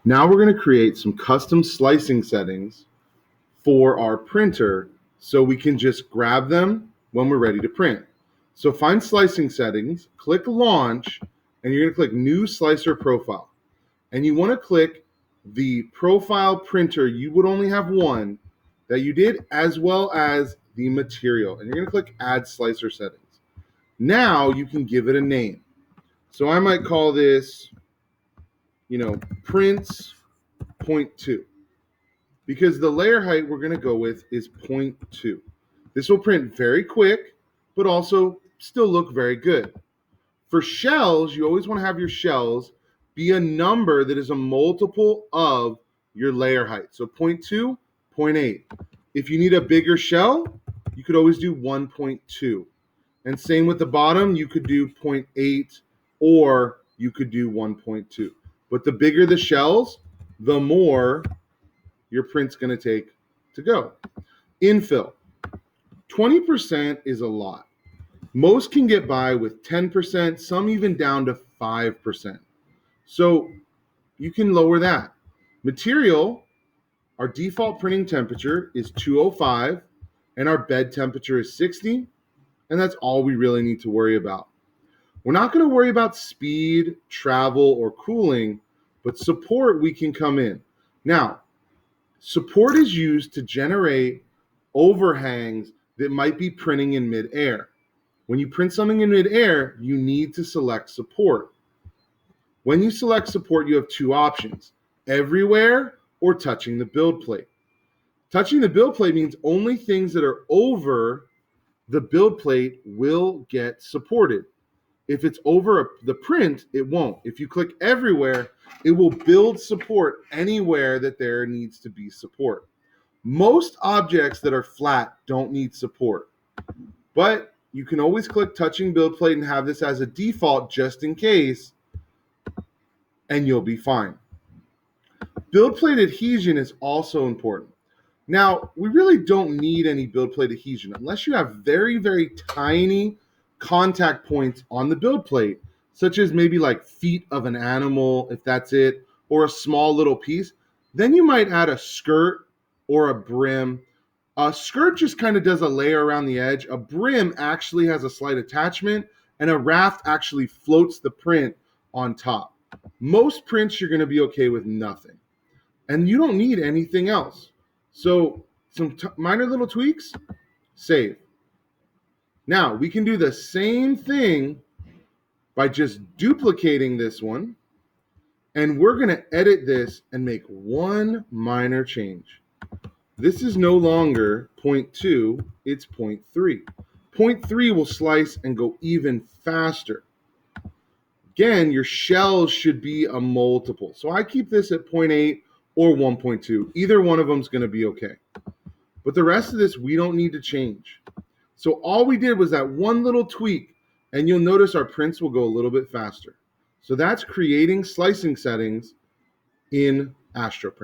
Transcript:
Now we're going to create some custom slicing settings for our printer so we can just grab them when we're ready to print. So find slicing settings, click launch, and you're going to click new slicer profile. And you want to click the profile printer. You would only have one that you did, as well as the material. And you're going to click add slicer settings. Now you can give it a name. So I might call this, prints 0.2. Because the layer height we're going to go with is 0.2. This will print very quick, but also still look very good. For shells, you always want to have your shells be a number that is a multiple of your layer height. So 0.2, 0.8. If you need a bigger shell, you could always do 1.2. And same with the bottom, you could do 0.8 or you could do 1.2. But the bigger the shells, the more your print's going to take to go. Infill. 20% is a lot. Most can get by with 10%, some even down to 5%. So you can lower that. Material, our default printing temperature is 205 and our bed temperature is 60, and that's all we really need to worry about. We're not going to worry about speed, travel, or cooling, but support we can come in. Now, support is used to generate overhangs that might be printing in midair. When you print something in midair, you need to select support. When you select support, you have two options: everywhere or touching the build plate. Touching the build plate means only things that are over the build plate will get supported. If it's over the print, it won't. If you click everywhere, it will build support anywhere that there needs to be support. Most objects that are flat don't need support, but you can always click touching build plate and have this as a default just in case, and you'll be fine. Build plate adhesion is also important. Now, we really don't need any build plate adhesion unless you have very, very tiny contact points on the build plate, such as maybe like feet of an animal, if that's it, or a small little piece. Then you might add a skirt or a brim. A skirt just kind of does a layer around the edge. A brim actually has a slight attachment, and a raft actually floats the print on top. Most prints, you're going to be okay with nothing. And you don't need anything else. So some minor little tweaks, save. Now, we can do the same thing by just duplicating this one, and we're going to edit this and make one minor change. This is no longer 0.2, it's 0.3. 0.3 will slice and go even faster. Again, your shells should be a multiple. So I keep this at 0.8 or 1.2. Either one of them is going to be okay. But the rest of this, we don't need to change. So all we did was that one little tweak, and you'll notice our prints will go a little bit faster. So that's creating slicing settings in AstroPrint.